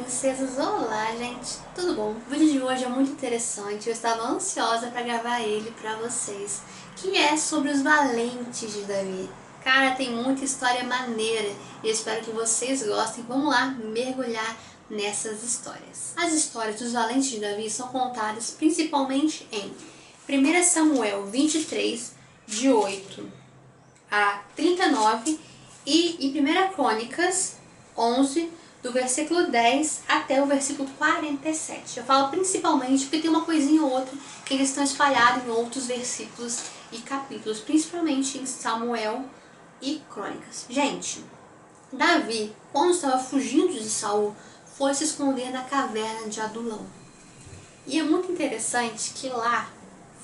princesas! Olá, gente! Tudo bom? O vídeo de hoje é muito interessante, eu estava ansiosa para gravar ele para vocês, que é sobre os valentes de Davi. Cara, tem muita história maneira e eu espero que vocês gostem. Vamos lá mergulhar nessas histórias. As histórias dos valentes de Davi são contadas principalmente em 1 Samuel 23, de 8 a 39 e em 1 Crônicas 11, do versículo 10 até o versículo 47. Eu falo principalmente porque tem uma coisinha ou outra que eles estão espalhados em outros versículos e capítulos, principalmente em Samuel e Crônicas. Gente, Davi, quando estava fugindo de Saul, foi se esconder na caverna de Adulão. E é muito interessante que lá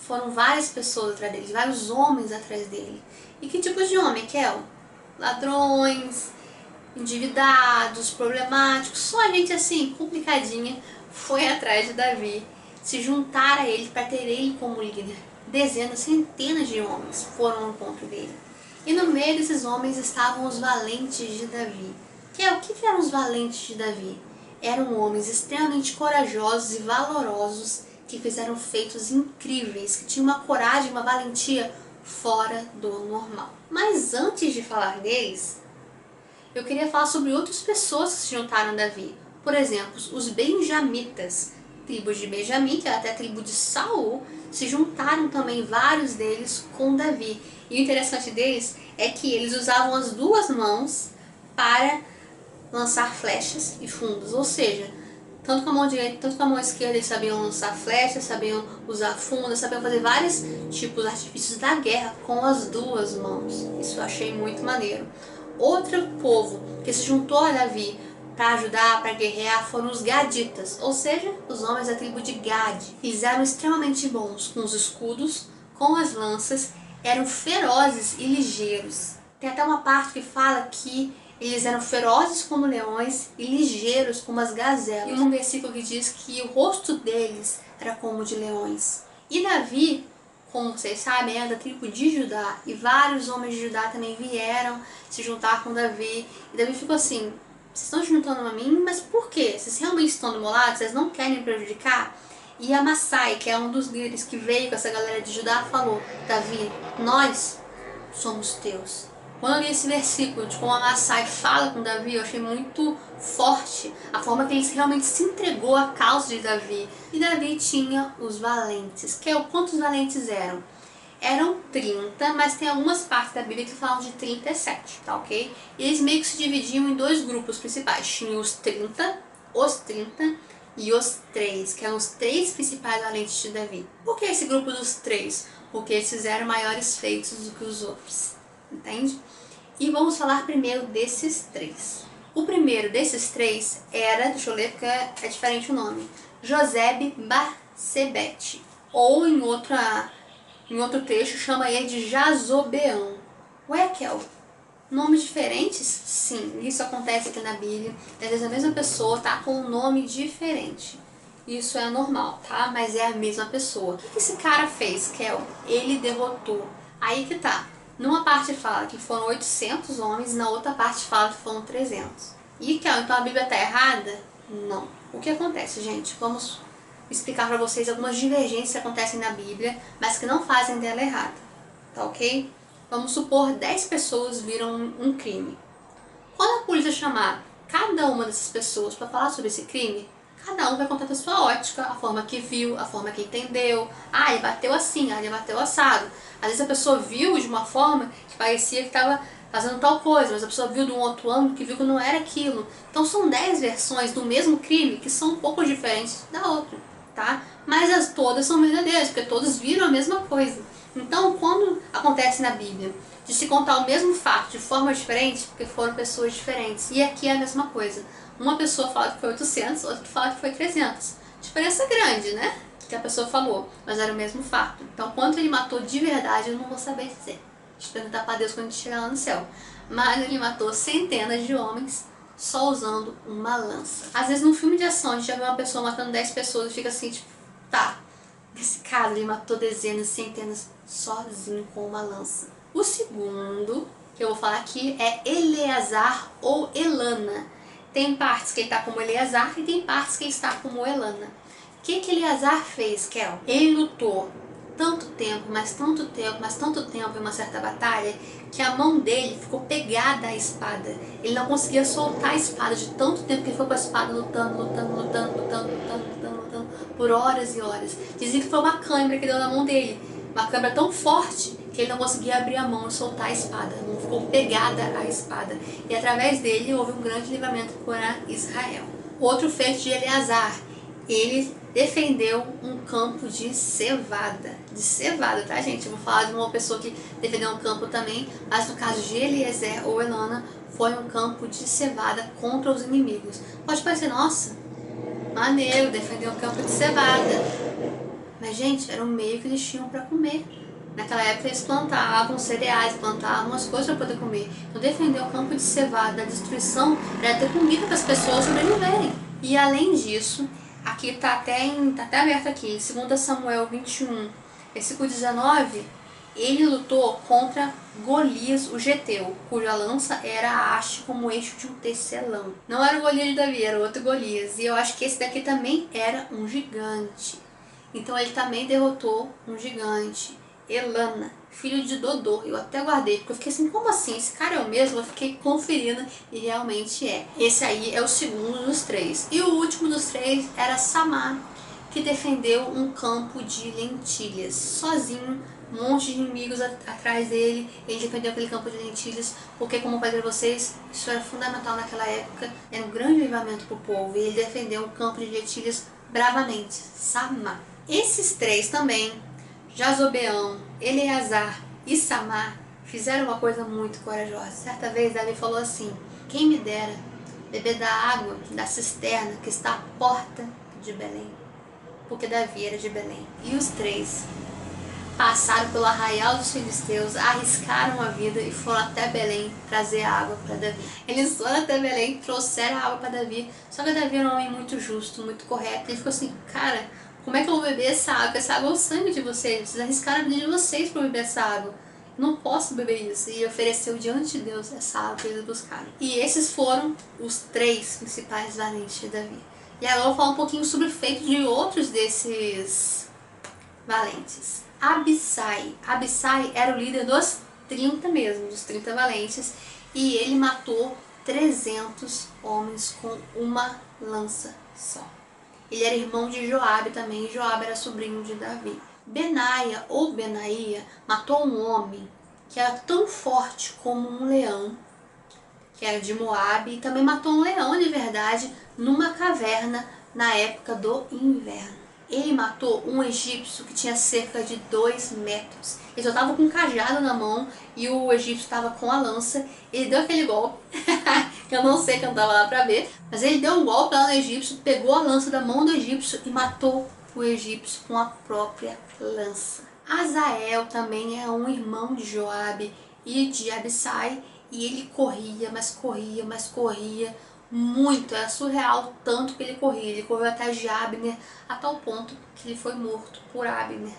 foram várias pessoas atrás dele, vários homens atrás dele. E que tipo de homem, Kel? Ladrões, endividados, problemáticos, só gente assim, complicadinha, foi atrás de Davi, se juntar a ele para ter ele como líder. Dezenas, centenas de homens foram ao encontro dele. E no meio desses homens estavam os valentes de Davi. O que eram os valentes de Davi? Eram homens extremamente corajosos e valorosos que fizeram feitos incríveis, que tinham uma coragem, uma valentia fora do normal. Mas antes de falar deles, eu queria falar sobre outras pessoas que se juntaram a Davi. Por exemplo, os benjamitas, tribos de Benjamim, que é até a tribo de Saul, se juntaram também vários deles com Davi. E o interessante deles é que eles usavam as duas mãos para lançar flechas e fundas, ou seja, tanto com a mão direita, tanto com a mão esquerda eles sabiam lançar flechas, sabiam usar fundas, sabiam fazer vários tipos de artifícios da guerra com as duas mãos. Isso eu achei muito maneiro. Outro povo que se juntou a Davi para ajudar, para guerrear, foram os gaditas, ou seja, os homens da tribo de Gad. Eles eram extremamente bons com os escudos, com as lanças, eram ferozes e ligeiros. Tem até uma parte que fala que eles eram ferozes como leões e ligeiros como as gazelas. E um versículo que diz que o rosto deles era como de leões. E Davi, como vocês sabem, é da tribo de Judá, e vários homens de Judá também vieram se juntar com Davi. E Davi ficou assim: vocês estão se juntando a mim, mas por quê? Vocês realmente estão do meu lado? Vocês não querem me prejudicar? E Amassai, que é um dos líderes que veio com essa galera de Judá, falou: Davi, nós somos teus. Quando eu li esse versículo de como Amassai fala com Davi, eu achei muito forte a forma que ele realmente se entregou à causa de Davi. E Davi tinha os valentes. Quantos valentes eram? Eram 30, mas tem algumas partes da Bíblia que falam de 37, tá ok? E eles meio que se dividiam em dois grupos principais. Tinha os 30 e os 3, que eram os 3 principais valentes de Davi. Por que esse grupo dos 3? Porque eles fizeram maiores feitos do que os outros, entende? E vamos falar primeiro desses 3. O primeiro desses 3 era, deixa eu ler porque é diferente o nome, Josebe-Basebete, ou em outro trecho chama ele de Jazobeão. Ué, Kel, nomes diferentes? Sim, isso acontece aqui na Bíblia. Às vezes a mesma pessoa tá com um nome diferente. Isso é normal, tá? Mas é a mesma pessoa. O que esse cara fez, Kel? Ele derrotou. Aí que tá. Numa parte fala que foram 800 homens, na outra parte fala que foram 300. E, Kel, então a Bíblia tá errada? Não. O que acontece, gente? Vamos explicar para vocês algumas divergências que acontecem na Bíblia, mas que não fazem dela errada, tá ok? Vamos supor 10 pessoas viram um crime. Quando a polícia chamar cada uma dessas pessoas para falar sobre esse crime, cada um vai contar da sua ótica, a forma que viu, a forma que entendeu. Ah, ele bateu assim, ele bateu assado. Às vezes a pessoa viu de uma forma que parecia que estava fazendo tal coisa, mas a pessoa viu de um outro ângulo que viu que não era aquilo. Então são 10 versões do mesmo crime que são um pouco diferentes da outra, tá? Mas todas são verdadeiras, porque todos viram a mesma coisa. Então, quando acontece na Bíblia de se contar o mesmo fato de forma diferente, porque foram pessoas diferentes. E aqui é a mesma coisa. Uma pessoa fala que foi 800, outra fala que foi 300. Diferença grande, né? Que a pessoa falou, mas era o mesmo fato. Então, quanto ele matou de verdade, eu não vou saber dizer. Deixa eu perguntar para Deus quando a gente chegar lá no céu. Mas ele matou centenas de homens só usando uma lança. Às vezes, num filme de ação, a gente já vê uma pessoa matando 10 pessoas e fica assim, tipo, tá. Nesse caso, ele matou dezenas, centenas sozinho com uma lança. O segundo que eu vou falar aqui é Eleazar ou Elana. Tem partes que ele está como Eleazar e tem partes que ele está como Elana. O que Eleazar fez, Kel? Ele lutou tanto tempo, mas tanto tempo, mas tanto tempo em uma certa batalha, que a mão dele ficou pegada à espada. Ele não conseguia soltar a espada de tanto tempo que ele foi com a espada lutando por horas e horas. Dizem que foi uma câimbra que deu na mão dele. Uma câimbra tão forte que ele não conseguia abrir a mão e soltar a espada. A mão ficou pegada à espada. E através dele houve um grande livramento para Israel. Outro feito de Eleazar. Ele defendeu um campo de cevada. De cevada, tá, gente? Eu vou falar de uma pessoa que defendeu um campo também, mas no caso de Eliezer ou Elana, foi um campo de cevada contra os inimigos. Pode parecer, nossa, maneiro, defender um campo de cevada. Mas, gente, era um meio que eles tinham para comer. Naquela época eles plantavam cereais, plantavam as coisas para poder comer. Então defender o campo de cevada da destruição era ter comida para as pessoas sobreviverem. E além disso, aqui tá até aberto aqui, em 2 Samuel 21, versículo 19, ele lutou contra Golias, o geteu, cuja lança era a haste como eixo de um tecelão. Não era o Golias de Davi, era outro Golias. E eu acho que esse daqui também era um gigante. Então ele também derrotou um gigante. Elana, filho de Dodô. Eu até guardei, porque eu fiquei assim, como assim? Esse cara é o mesmo? Eu fiquei conferindo e realmente é. Esse aí é o segundo dos três. E o último dos três era Samar, que defendeu um campo de lentilhas. Sozinho, um monte de inimigos atrás dele. Ele defendeu aquele campo de lentilhas, porque como eu falei pra vocês, isso era fundamental naquela época. Era um grande livramento pro povo. E ele defendeu um campo de lentilhas bravamente. Samar. Esses três também, Jazobeão, Eleazar e Samar, fizeram uma coisa muito corajosa. Certa vez Davi falou assim: quem me dera beber da água da cisterna que está à porta de Belém. Porque Davi era de Belém. E os três passaram pelo arraial dos filisteus, arriscaram a vida e foram até Belém trazer água para Davi. Eles foram até Belém, trouxeram a água para Davi. Só que Davi era um homem muito justo, muito correto. Ele ficou assim: cara, como é que eu vou beber essa água? Essa água é o sangue de vocês. Vocês arriscaram a vida de vocês para beber essa água. Não posso beber isso. E ofereceu diante de Deus essa água que eles buscaram. E esses foram os três principais valentes de Davi. E agora eu vou falar um pouquinho sobre o feito de outros desses valentes. Abissai. Abissai era o líder dos 30 mesmo, dos 30 valentes. E ele matou 300 homens com uma lança só. Ele era irmão de Joabe também, e Joabe era sobrinho de Davi. Benaia ou Benaia matou um homem que era tão forte como um leão, que era de Moabe, e também matou um leão de verdade numa caverna na época do inverno. Ele matou um egípcio que tinha cerca de 2 metros. Ele só estava com um cajado na mão e o egípcio estava com a lança. Ele deu aquele golpe, que eu não sei que eu não estava lá para ver, mas ele deu um golpe lá no egípcio, pegou a lança da mão do egípcio e matou o egípcio com a própria lança. Azael também é um irmão de Joabe e de Abissai, e ele corria, mas corria, mas corria muito, era surreal tanto que ele corria. Ele correu até de Abner, a tal ponto que ele foi morto por Abner.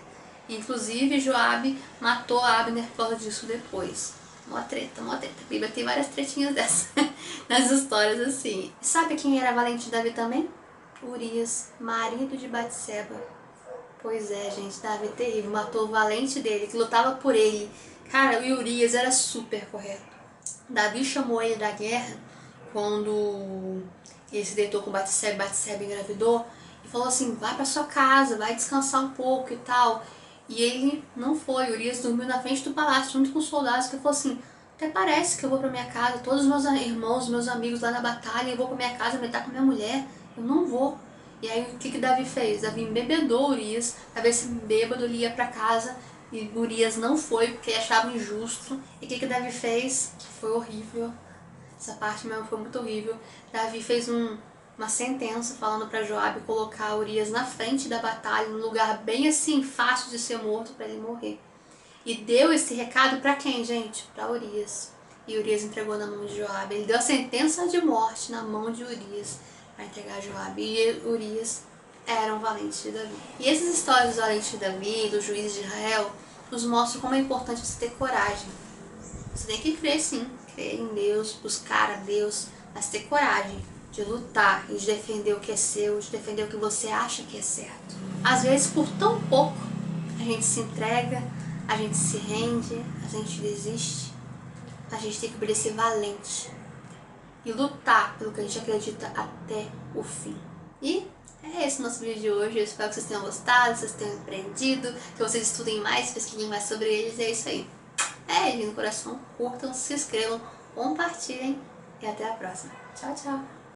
Inclusive Joabe matou Abner por causa disso depois. Mó treta, mó treta. A Bíblia tem várias tretinhas dessas nas histórias assim. E sabe quem era valente de Davi também? Urias, marido de Batseba. Pois é, gente, Davi terrível, matou o valente dele, que lutava por ele. Cara, o Urias era super correto. Davi chamou ele da guerra quando ele se deitou com Batseba engravidou, e falou assim: vai pra sua casa, vai descansar um pouco e tal. E ele não foi. Urias dormiu na frente do palácio junto com os soldados, que falou assim: até parece que eu vou pra minha casa, todos os meus irmãos, meus amigos lá na batalha, eu vou pra minha casa me deitar com minha mulher, eu não vou. E aí o que Davi fez? Davi embebedou Urias, pra ver se bêbado ele ia pra casa, e Urias não foi porque achava injusto. E o que Davi fez? Foi horrível. Essa parte mesmo foi muito horrível. Davi fez uma sentença falando para Joabe colocar Urias na frente da batalha, num lugar bem assim, fácil de ser morto, para ele morrer. E deu esse recado para quem, gente? Para Urias. E Urias entregou na mão de Joabe. Ele deu a sentença de morte na mão de Urias para entregar a Joabe. E Urias era um valente de Davi. E essas histórias dos valentes de Davi, dos juízes de Israel, nos mostram como é importante você ter coragem. Você tem que crer sim, crer em Deus, buscar a Deus, mas ter coragem. de lutar e de defender o que é seu, de defender o que você acha que é certo. Às vezes, por tão pouco, a gente se entrega, a gente se rende, a gente desiste. A gente tem que ser valente e lutar pelo que a gente acredita até o fim. E é esse o nosso vídeo de hoje. Eu espero que vocês tenham gostado, que vocês tenham aprendido, que vocês estudem mais, pesquisem mais sobre eles. E é isso aí. Beijo no coração, curtam, se inscrevam, compartilhem e até a próxima. Tchau, tchau!